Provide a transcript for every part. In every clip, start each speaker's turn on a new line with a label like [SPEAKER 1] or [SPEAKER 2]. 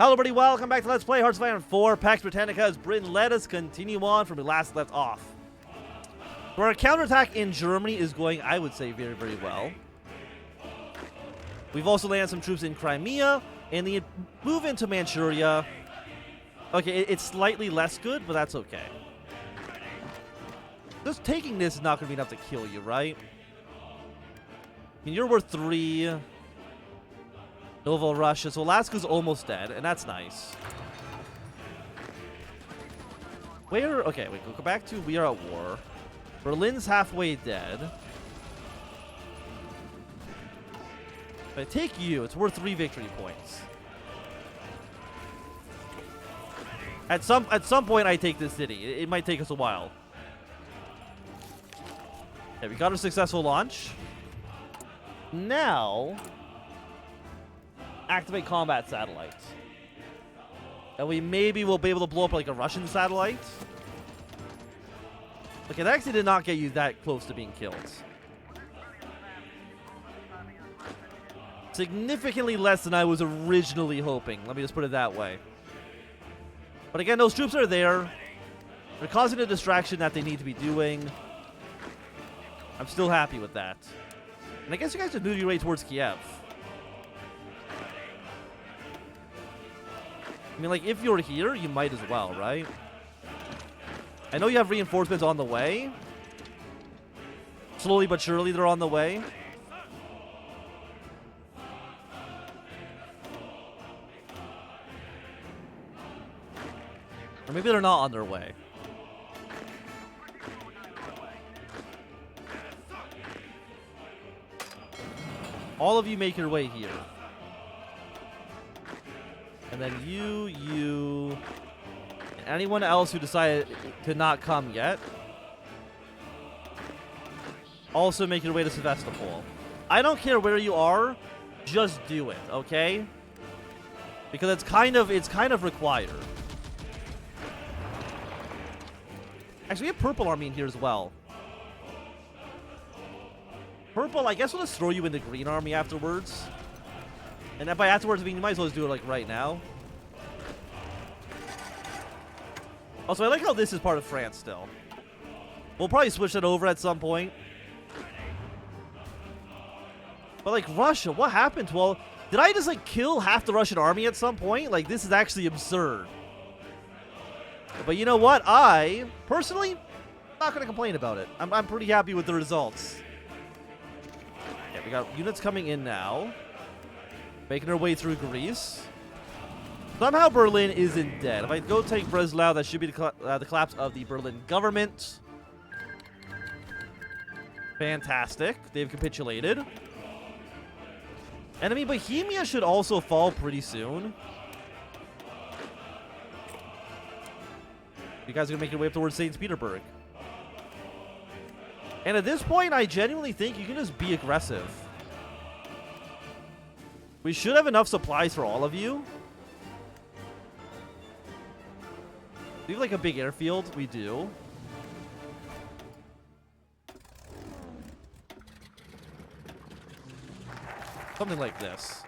[SPEAKER 1] Hello everybody, welcome back to Let's Play Hearts of Iron 4 Pax Britannica as Britain. Let us continue on from where we last left off. So our counterattack in Germany is going, I would say, very, very well. We've also landed some troops in Crimea, and the move into Manchuria. Okay, it's slightly less good, but that's okay. Just taking this is not going to be enough to kill you, right? I mean, you're worth 3. Naval Russia, so Alaska's almost dead, and that's nice. Where? Okay, we go back to we are at war. Berlin's halfway dead. If I take you, it's worth 3 victory points. At some point, I take this city. It might take us a while. Okay, we got a successful launch. Now, activate combat satellites. And we maybe will be able to blow up like a Russian satellite. Okay, that actually did not get you that close to being killed. Significantly less than I was originally hoping. Let me just put it that way. But again, those troops are there. They're causing a distraction that they need to be doing. I'm still happy with that. And I guess you guys should move your way towards Kiev. I mean, like, if you're here, you might as well, right? I know you have reinforcements on the way. Slowly but surely, they're on the way. Or maybe they're not on their way. All of you make your way here. And then you, and anyone else who decided to not come yet, also make your way to Sevastopol. I don't care where you are, just do it, okay? Because it's kind of required. Actually, we have Purple Army in here as well. Purple, I guess we'll just throw you in the Green Army afterwards. And by afterwards, I mean, you might as well just do it, like, right now. Also, I like how this is part of France still. We'll probably switch that over at some point. But, like, Russia, what happened? Well, did I just, like, kill half the Russian army at some point? Like, this is actually absurd. But you know what? I, personally, not going to complain about it. I'm pretty happy with the results. Okay, we got units coming in now. Making our way through Greece. Somehow Berlin isn't dead. If I go take Breslau, that should be the collapse of the Berlin government. Fantastic. They've capitulated. Enemy Bohemia should also fall pretty soon. You guys are going to make your way up towards St. Petersburg. And at this point, I genuinely think you can just be aggressive. We should have enough supplies for all of you. Do we have like a big airfield? We do. Something like this.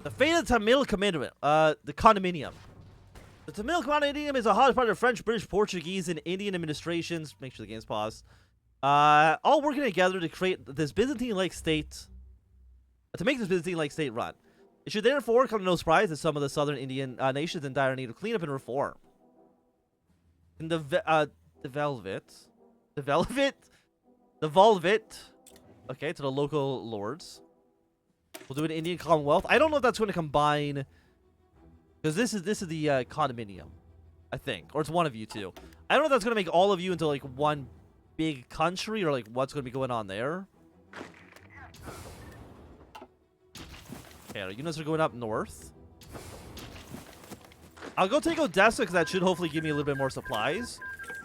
[SPEAKER 1] The fate of the Tamil condominium. The Tamil condominium is a hodgepodge of French, British, Portuguese, and Indian administrations. Make sure the game's paused. All working together to create this Byzantine-like state. To make this Byzantine-like state run. It should therefore come to no surprise that some of the southern Indian nations in dire need of cleanup and reform. In the Volvit, okay, to the local lords. We'll do an Indian Commonwealth. I don't know if that's going to combine, because this is the condominium, I think, or it's one of you two. I don't know if that's going to make all of you into like one big country, or like what's going to be going on there. Okay, our units are going up north. I'll go take Odessa because that should hopefully give me a little bit more supplies.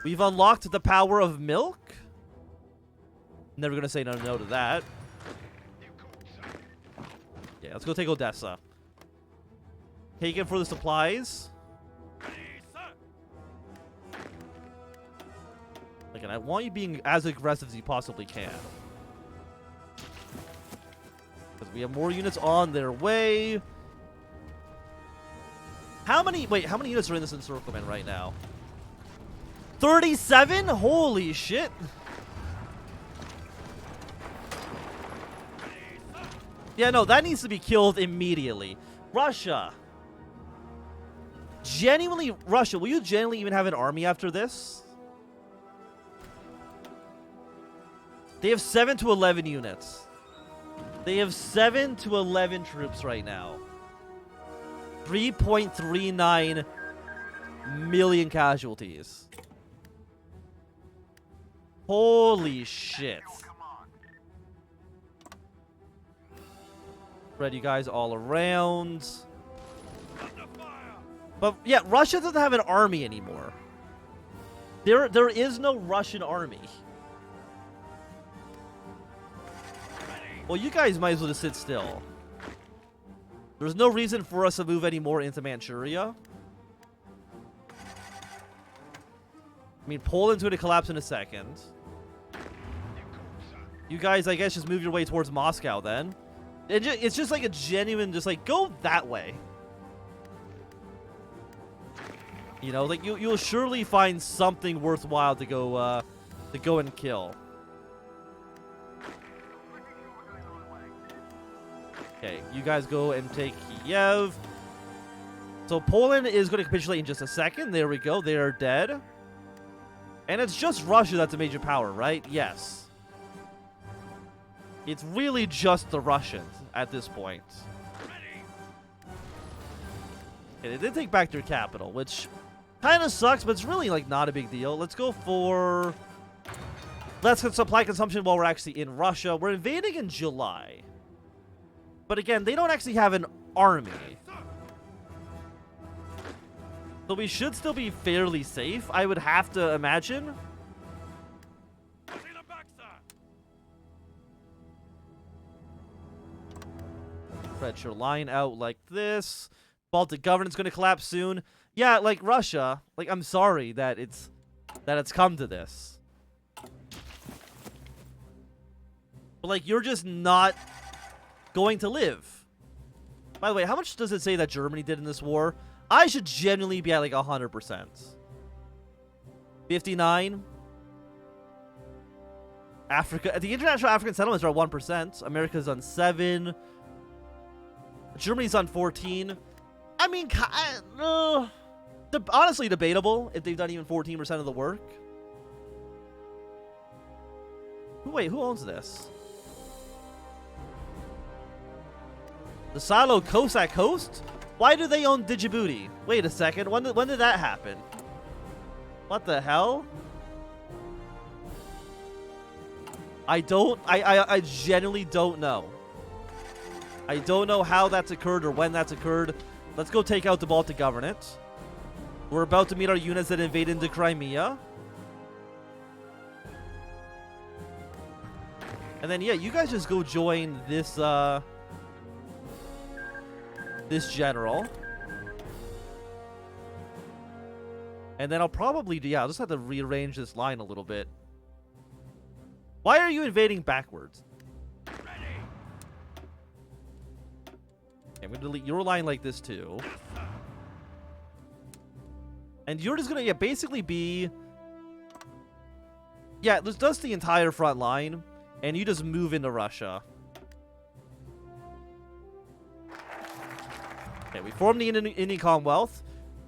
[SPEAKER 1] We've unlocked the power of milk. Never gonna say no to that. Yeah, let's go take Odessa. Take it for the supplies. Again, I want you being as aggressive as you possibly can. Because we have more units on their way. How many units are in this encirclement right now? 37? Holy shit. Yeah, no, that needs to be killed immediately. Russia. Genuinely, Russia, will you genuinely even have an army after this? They have 7 to 11 units. They have 7 to 11 troops right now. 3.39 million casualties. Holy shit. Spread you guys all around. But yeah, Russia doesn't have an army anymore. There is no Russian army. Well, you guys might as well just sit still. There's no reason for us to move any more into Manchuria. I mean, Poland's going to collapse in a second. You guys, I guess, just move your way towards Moscow then. It's just like a genuine, just like, go that way. You know, like, you'll surely find something worthwhile to go and kill. Okay, you guys go and take Kiev. So Poland is going to capitulate in just a second. There we go. They are dead. And it's just Russia that's a major power, right? Yes. It's really just the Russians at this point. Okay, they did take back their capital, which kind of sucks, but it's really like not a big deal. Let's go for less supply consumption while we're actually in Russia. We're invading in July. But again, they don't actually have an army. So we should still be fairly safe, I would have to imagine. Spread your line out like this. Baltic governance going to collapse soon. Yeah, like Russia, like I'm sorry that it's come to this. But like you're just not going to live. By the way, how much does it say that Germany did in this war? I should genuinely be at like 100%. 59. Africa, the international African settlements are at 1%. America's on 7. Germany's on 14. I mean, honestly debatable if they've done even 14% of the work. Wait, who owns this? The Salo Cossack Coast? Why do they own Djibouti? Wait a second. When did that happen? What the hell? I genuinely don't know. I don't know how that's occurred or when that's occurred. Let's go take out the Baltic government. We're about to meet our units that invade into Crimea. And then, yeah, you guys just go join this, this general. And then I'll probably do, yeah, I'll just have to rearrange this line a little bit. Why are you invading backwards? Okay, I'm going to delete your line like this too. And you're just going to, yeah, basically be... Yeah, this does the entire front line. And you just move into Russia. Okay, we formed the Indian Commonwealth.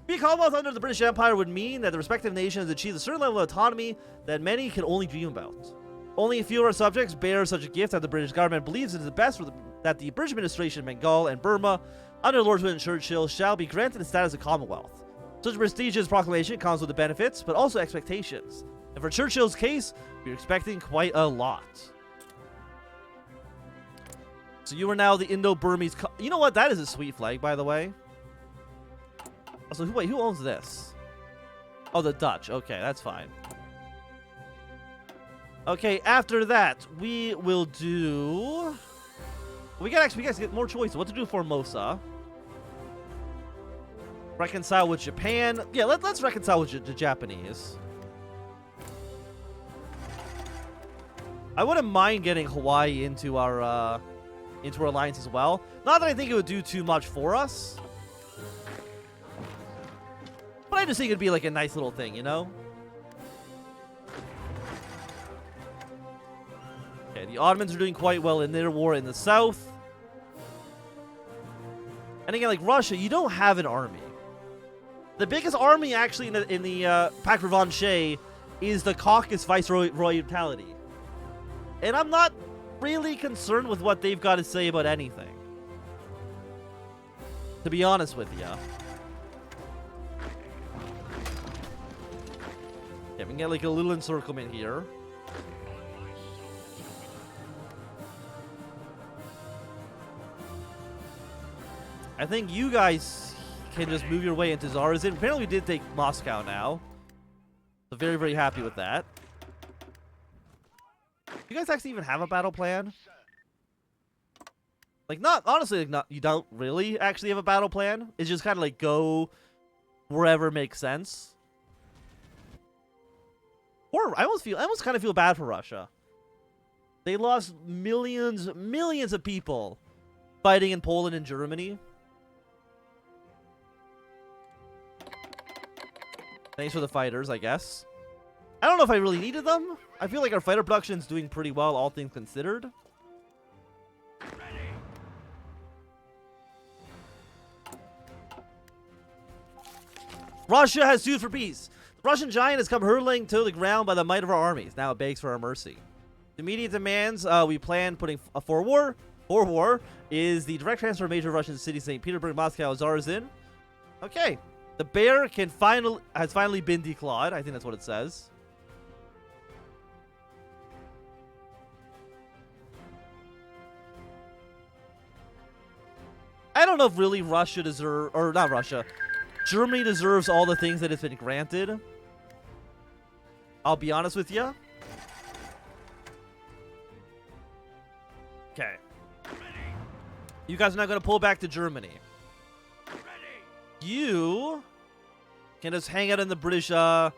[SPEAKER 1] Being a Commonwealth under the British Empire would mean that the respective nations achieve a certain level of autonomy that many can only dream about. Only a few of our subjects bear such a gift that the British government believes it is the best for that the British administration in Bengal and Burma, under Lord Winston Churchill, shall be granted the status of Commonwealth. Such a prestigious proclamation comes with the benefits, but also expectations. And for Churchill's case, we're expecting quite a lot. So you are now the Indo-Burmese... You know what? That is a sweet flag, by the way. Also, wait, who owns this? Oh, the Dutch. Okay, that's fine. Okay, after that, we will do... We guys get more choices. What to do for Formosa? Reconcile with Japan. Yeah, let's reconcile with the Japanese. I wouldn't mind getting Hawaii into our alliance as well. Not that I think it would do too much for us. But I just think it'd be like a nice little thing, you know? Okay, the Ottomans are doing quite well in their war in the south. And again, like Russia, you don't have an army. The biggest army actually in the Pax Britannica is the Caucasus Viceroyalty. And I'm not really concerned with what they've got to say about anything, to be honest with you. Yeah, we can get like a little encirclement here. I think you guys can just move your way into Zarazin. Apparently we did take Moscow now. So very, very happy with that. You guys actually even have a battle plan? Like, not, honestly, like, not, you don't really actually have a battle plan. It's just kind of like go wherever makes sense. Or I almost kind of feel bad for Russia. They lost millions of people fighting in Poland and Germany. Thanks for the fighters, I guess. I don't know if I really needed them. I feel like our fighter production is doing pretty well, all things considered. Russia has sued for peace. The Russian giant has come hurtling to the ground by the might of our armies. Now it begs for our mercy. The immediate demands we plan putting for war is the direct transfer of major Russian cities, St. Petersburg, Moscow, Zarazin. Okay. The bear has finally been declawed. I think that's what it says. I don't know if really Russia deserves, or not Russia, Germany deserves all the things that it's been granted. I'll be honest with you. Okay. You guys are not going to pull back to Germany. You can just hang out in the British Mandate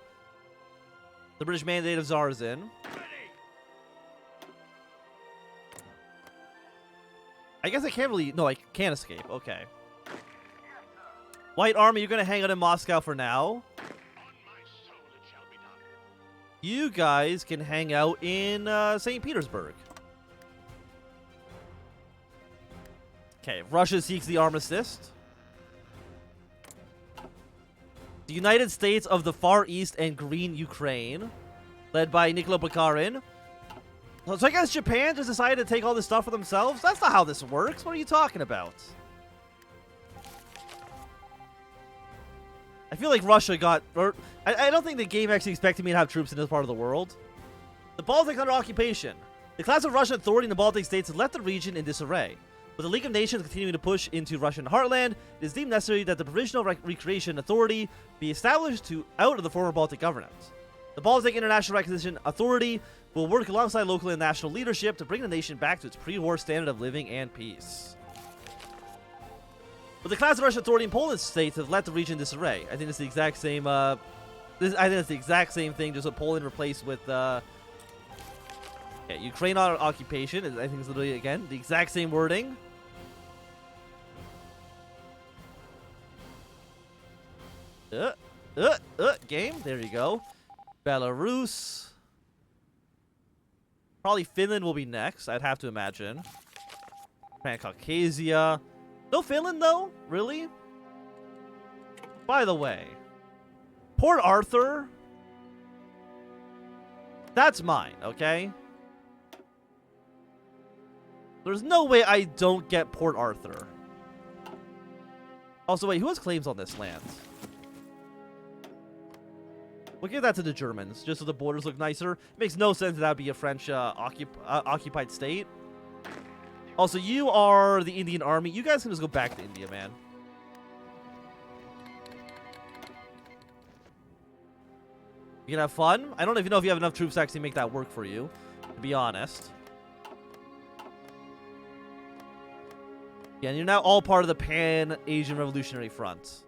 [SPEAKER 1] of Zarazin. I guess I can't really... No, I can't escape. Okay. White Army, you're going to hang out in Moscow for now. You guys can hang out in St. Petersburg. Okay, Russia seeks the armistice. The United States of the Far East and Green Ukraine, led by Nicola Bukharin. So I guess Japan just decided to take all this stuff for themselves? That's not how this works. What are you talking about? I feel like Russia got... Or I don't think the game actually expected me to have troops in this part of the world. The Baltics under occupation. The class of Russian authority in the Baltic states has left the region in disarray. With the League of Nations continuing to push into Russian heartland, it is deemed necessary that the Provisional Recreation Authority be established out of the former Baltic governance. The Baltic International Recognition Authority will work alongside local and national leadership to bring the nation back to its pre-war standard of living and peace. But the class of Russian authority in Poland states have left the region in disarray. I think it's the exact same. I think it's the exact same thing, just what Poland replaced with. Ukraine on occupation. I think it's literally again the exact same wording. Game. There you go. Belarus. Probably Finland will be next, I'd have to imagine. Caucasia. No Finland, though? Really? By the way, Port Arthur, that's mine, okay? There's no way I don't get Port Arthur. Also, wait, who has claims on this land? We'll give that to the Germans, just so the borders look nicer. It makes no sense that would be a French occupied state. Also, you are the Indian army. You guys can just go back to India, man. You can have fun. I don't even know if you have enough troops to actually make that work for you, to be honest. Yeah, and you're now all part of the Pan-Asian Revolutionary Front.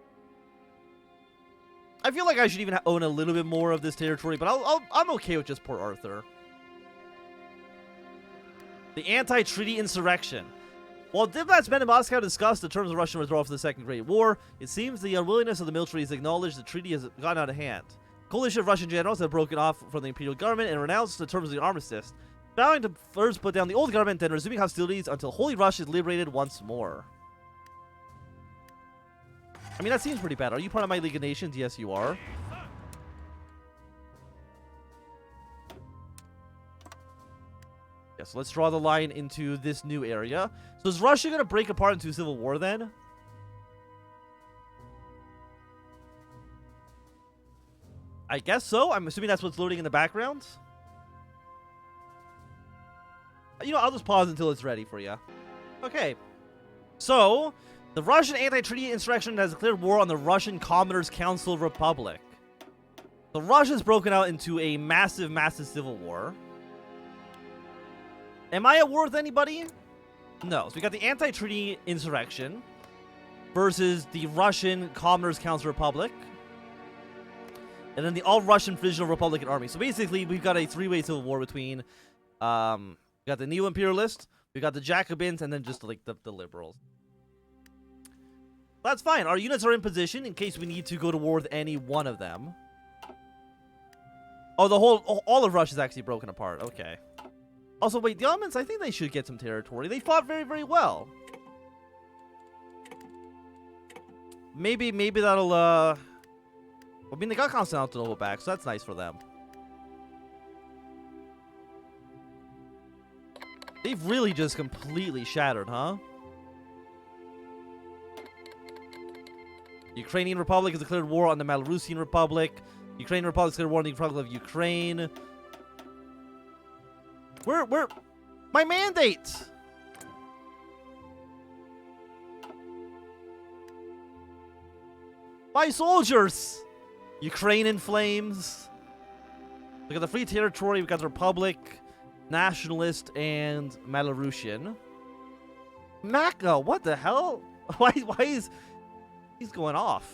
[SPEAKER 1] I feel like I should even own a little bit more of this territory, but I'm okay with just Port Arthur. The anti-treaty insurrection. While diplomats met in Moscow discussed the terms of Russian withdrawal from the Second Great War, it seems the unwillingness of the military is acknowledged the treaty has gotten out of hand. Coalition of Russian generals have broken off from the imperial government and renounced the terms of the armistice, vowing to first put down the old government, then resuming hostilities until Holy Russia is liberated once more. I mean, that seems pretty bad. Are you part of my League of Nations? Yes, you are. Yeah, so let's draw the line into this new area. So is Russia going to break apart into a civil war then? I guess so. I'm assuming that's what's loading in the background. You know, I'll just pause until it's ready for you. Okay. So, the Russian anti-treaty insurrection has declared war on the Russian Commoners' Council Republic. So Russia's broken out into a massive, massive civil war. Am I at war with anybody? No. So we got the anti-treaty insurrection versus the Russian Commoners' Council Republic. And then the all-Russian Provisional Republican Army. So basically, we've got a three-way civil war between, we got the neo-imperialists, we got the Jacobins, and then just like the liberals. That's fine. Our units are in position in case we need to go to war with any one of them. Oh, all of Russia's actually broken apart. Okay. Also, wait, the Ottomans, I think they should get some territory. They fought very, very well. Maybe that'll, I mean, they got Constantinople back, so that's nice for them. They've really just completely shattered, huh? Ukrainian Republic has declared war on the Belarusian Republic. Ukrainian Republic has declared war on the Republic of Ukraine. Where, my mandate! My soldiers! Ukraine in flames. We got the Free Territory, we got the Republic, Nationalist, and Belarusian. Maka, what the hell? Why is he's going off?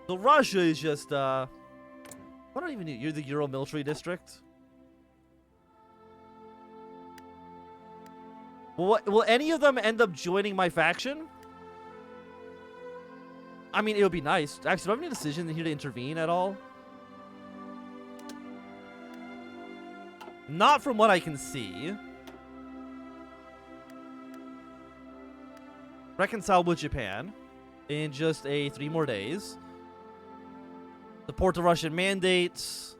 [SPEAKER 1] So Russia is just what don't even you're the Euro military district. Will any of them end up joining my faction? I mean, it would be nice. Actually, do I have any decision here to intervene at all? Not from what I can see. Reconcile with Japan in just 3 more days. Support the Russian mandates.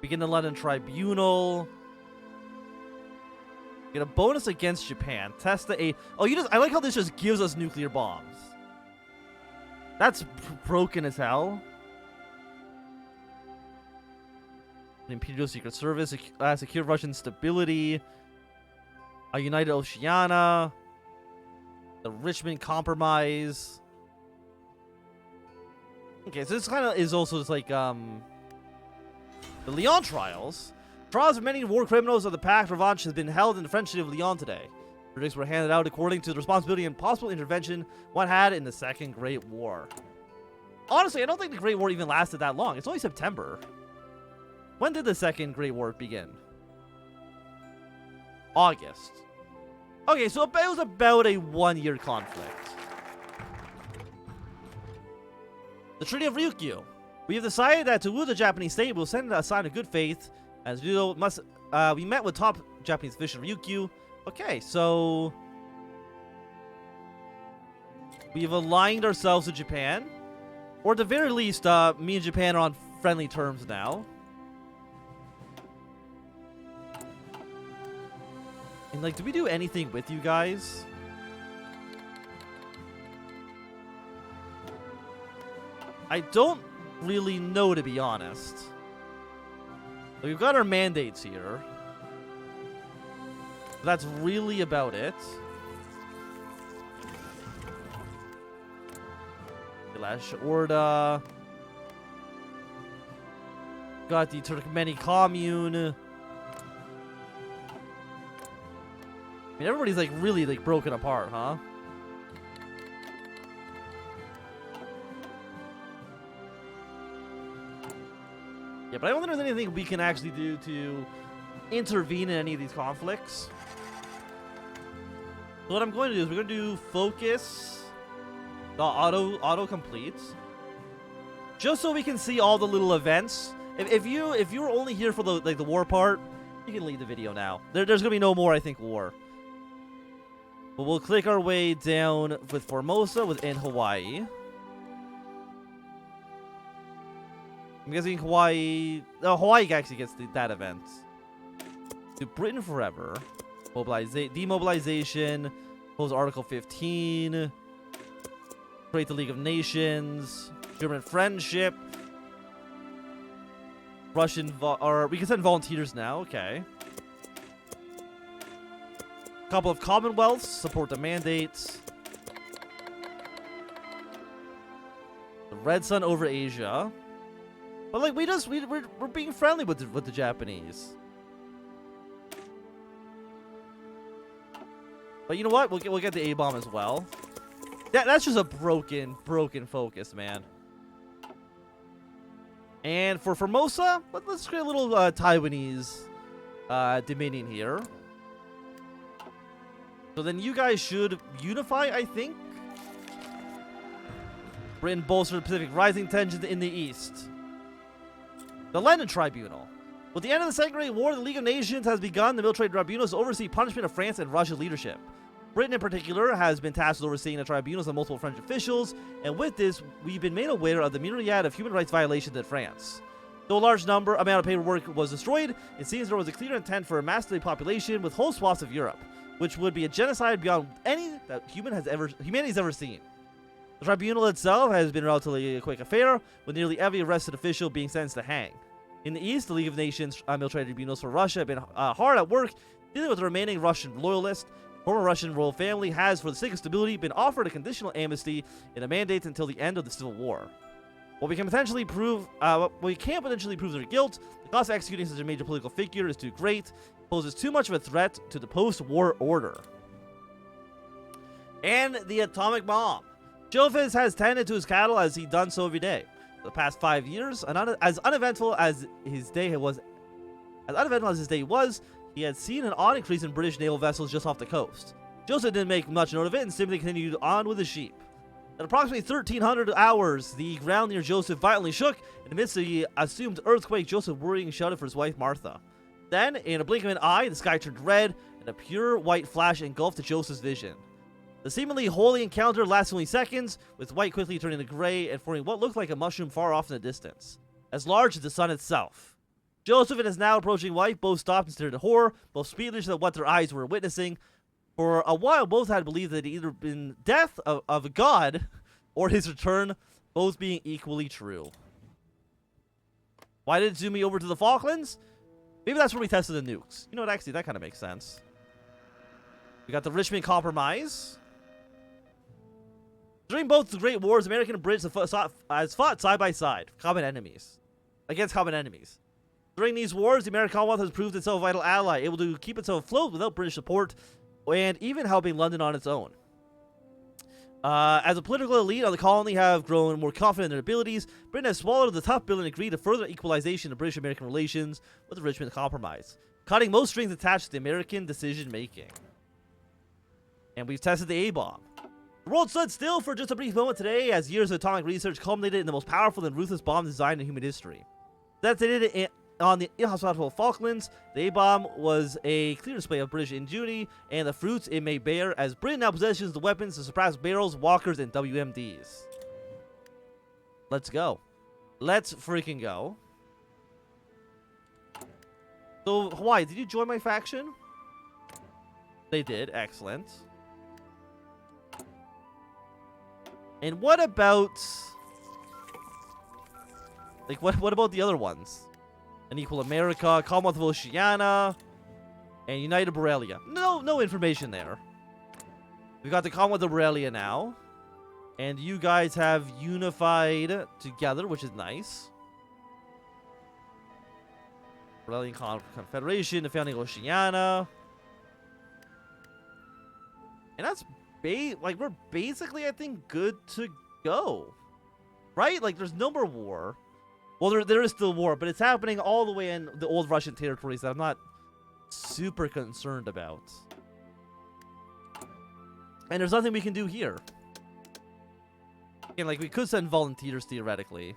[SPEAKER 1] Begin the London Tribunal. Get a bonus against Japan. Test the Oh, I like how this just gives us nuclear bombs. That's broken as hell. The Imperial Secret Service, secure Russian stability. A united Oceania. The Richmond Compromise. Okay, so this kind of is also just like, the Lyon trials. Trials of many war criminals of the Pax Revamped has been held in the French city of Lyon today. Verdicts were handed out according to the responsibility and possible intervention one had in the Second Great War. Honestly, I don't think the Great War even lasted that long. It's only September. When did the Second Great War begin? August. Okay, so it was about a 1-year conflict. The Treaty of Ryukyu. We have decided that to woo the Japanese state, we'll send a sign of good faith. As we met with top Japanese official Ryukyu. Okay, so we've aligned ourselves with Japan. Or at the very least, me and Japan are on friendly terms now. And like, did we do anything with you guys? I don't really know, to be honest. We've got our mandates here. That's really about it. Lash Orda. Got the Turkmeni Commune. I mean, everybody's like really like broken apart, huh? Yeah, but I don't think there's anything we can actually do to intervene in any of these conflicts. So what I'm going to do is we're going to do focus, the auto complete, just so we can see all the little events. If you were only here for the war part, you can leave the video now. There's going to be no more, I think, war. But we'll click our way down with Formosa within Hawaii. I'm guessing Hawaii... No, Hawaii actually gets that event. Do Britain forever. Demobilization. Oppose Article 15. Create the League of Nations. German friendship. Russian... Or we can send volunteers now. Okay. Couple of Commonwealths. Support the mandates. The Red Sun over Asia. But like we're being friendly with the Japanese. But you know what? We'll get the A-bomb as well. That's just a broken focus, man. And for Formosa, let's create a little Taiwanese dominion here. So then you guys should unify, I think. Britain bolstered Pacific rising tensions in the east. The London Tribunal. With the end of the Second Great War, the League of Nations has begun the military tribunals to oversee punishment of France and Russia's leadership. Britain in particular has been tasked with overseeing the tribunals of multiple French officials, and with this, we've been made aware of the myriad of human rights violations in France. Though a large amount of paperwork was destroyed, it seems there was a clear intent for a mass population with whole swaths of Europe, which would be a genocide beyond any that humanity's ever seen. The tribunal itself has been relatively a quick affair, with nearly every arrested official being sentenced to hang. In the east, the League of Nations military tribunals for Russia have been hard at work dealing with the remaining Russian loyalists. Former Russian royal family has, for the sake of stability, been offered a conditional amnesty in the mandates until the end of the Civil War. While we can't potentially prove their guilt, the cost of executing such a major political figure is too great. It poses too much of a threat to the post-war order. And the atomic bomb. Joseph has tended to his cattle as he'd done so every day. For the past 5 years, as uneventful as his day was, he had seen an odd increase in British naval vessels just off the coast. Joseph didn't make much note of it and simply continued on with his sheep. At approximately 1300 hours, the ground near Joseph violently shook. In the midst of the assumed earthquake, Joseph worrying shouted for his wife Martha. Then, in a blink of an eye, the sky turned red, and a pure white flash engulfed Joseph's vision. The seemingly holy encounter lasted only seconds, with white quickly turning to gray and forming what looked like a mushroom far off in the distance, as large as the sun itself. Joseph and his now approaching wife both stopped and stared in horror, both speechless at what their eyes were witnessing. For a while, both had believed that it had either been death of a god or his return, both being equally true. Why did it zoom me over to the Falklands? Maybe that's where we tested the nukes. You know what, actually, that kind of makes sense. We got the Richmond Compromise. During both the Great Wars, American and British have fought side by side, against common enemies. During these wars, the American Commonwealth has proved itself a vital ally, able to keep itself afloat without British support, and even helping London on its own. As a political elite of the colony have grown more confident in their abilities, Britain has swallowed the tough bill and agreed to further equalization of British-American relations with the Richmond Compromise, cutting most strings attached to the American decision-making. And we've tested the A-bomb. The world stood still for just a brief moment today as years of atomic research culminated in the most powerful and ruthless bomb design in human history. Detonated on the inhospitable Falklands, the A-bomb was a clear display of British ingenuity and the fruits it may bear as Britain now possesses the weapons to surpass barrels, walkers, and WMDs. Let's go. Let's freaking go. So, Hawaii, did you join my faction? They did. Excellent. And what about... like, what about the other ones? An Equal America, Commonwealth of Oceania, and United Borrelia. No information there. We've got the Commonwealth of Borrelia now. And you guys have unified together, which is nice. Borrelian Confederation, the founding Oceania. And that's like, we're basically, I think, good to go. Right? Like, there's no more war. Well, there is still war, but it's happening all the way in the old Russian territories that I'm not super concerned about. And there's nothing we can do here. Again, like, we could send volunteers, theoretically.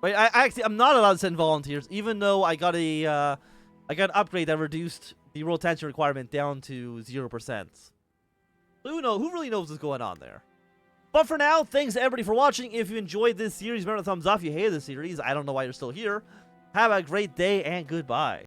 [SPEAKER 1] Wait, I'm not allowed to send volunteers, even though I got an upgrade that reduced the roll tension requirement down to 0%. Who really knows what's going on there? But for now, thanks everybody for watching. If you enjoyed this series, remember to thumbs up. If you hated the series, I don't know why you're still here. Have a great day, and goodbye.